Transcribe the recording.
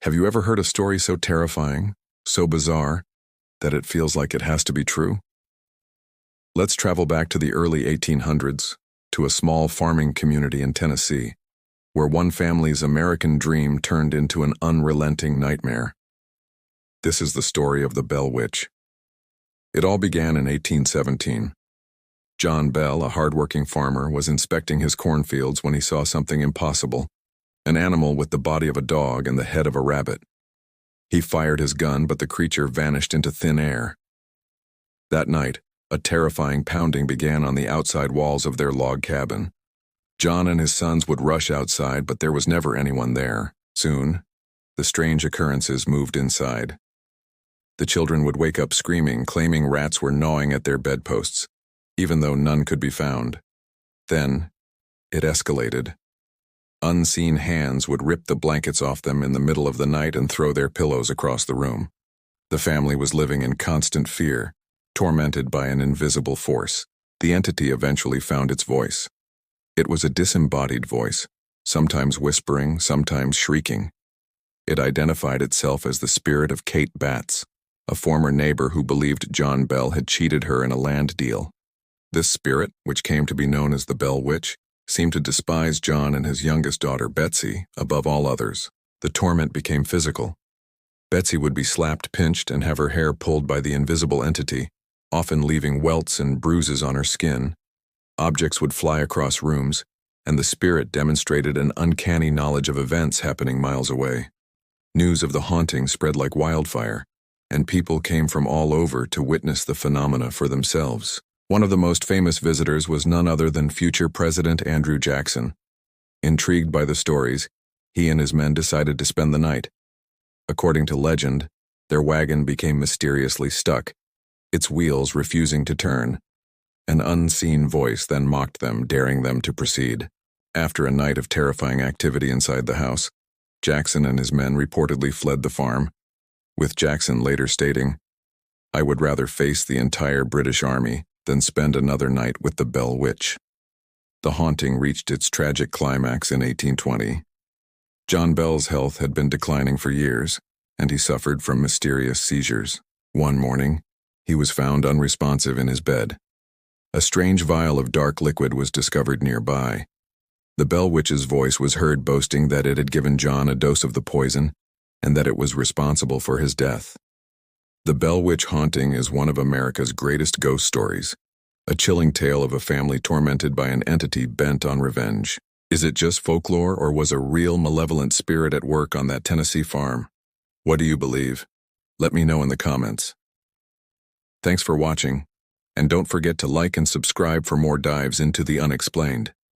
Have you ever heard a story so terrifying, so bizarre, that it feels like it has to be true? Let's travel back to the early 1800s, to a small farming community in Tennessee, where one family's American dream turned into an unrelenting nightmare. This is the story of the Bell Witch. It all began in 1817. John Bell, a hardworking farmer, was inspecting his cornfields when he saw something impossible, an animal with the body of a dog and the head of a rabbit. He fired his gun, but the creature vanished into thin air. That night, a terrifying pounding began on the outside walls of their log cabin. John and his sons would rush outside, but there was never anyone there. Soon, the strange occurrences moved inside. The children would wake up screaming, claiming rats were gnawing at their bedposts, even though none could be found. Then, it escalated. Unseen hands would rip the blankets off them in the middle of the night and throw their pillows across the room. The family was living in constant fear, tormented by an invisible force. The entity eventually found its voice. It was a disembodied voice, sometimes whispering, sometimes shrieking. It identified itself as the spirit of Kate Batts, a former neighbor who believed John Bell had cheated her in a land deal. This spirit, which came to be known as the Bell Witch, seemed to despise John and his youngest daughter, Betsy, above all others. The torment became physical. Betsy would be slapped, pinched, and have her hair pulled by the invisible entity, often leaving welts and bruises on her skin. Objects would fly across rooms, and the spirit demonstrated an uncanny knowledge of events happening miles away. News of the haunting spread like wildfire, and people came from all over to witness the phenomena for themselves. One of the most famous visitors was none other than future President Andrew Jackson. Intrigued by the stories, he and his men decided to spend the night. According to legend, their wagon became mysteriously stuck, its wheels refusing to turn. An unseen voice then mocked them, daring them to proceed. After a night of terrifying activity inside the house, Jackson and his men reportedly fled the farm, with Jackson later stating, "I would rather face the entire British Army than spend another night with the Bell Witch." The haunting reached its tragic climax in 1820. John Bell's health had been declining for years, and he suffered from mysterious seizures. One morning, he was found unresponsive in his bed. A strange vial of dark liquid was discovered nearby. The Bell Witch's voice was heard boasting that it had given John a dose of the poison and that it was responsible for his death. The Bell Witch haunting is one of America's greatest ghost stories, a chilling tale of a family tormented by an entity bent on revenge. Is it just folklore, or was a real malevolent spirit at work on that Tennessee farm? What do you believe? Let me know in the comments. Thanks for watching, and don't forget to like and subscribe for more dives into the unexplained.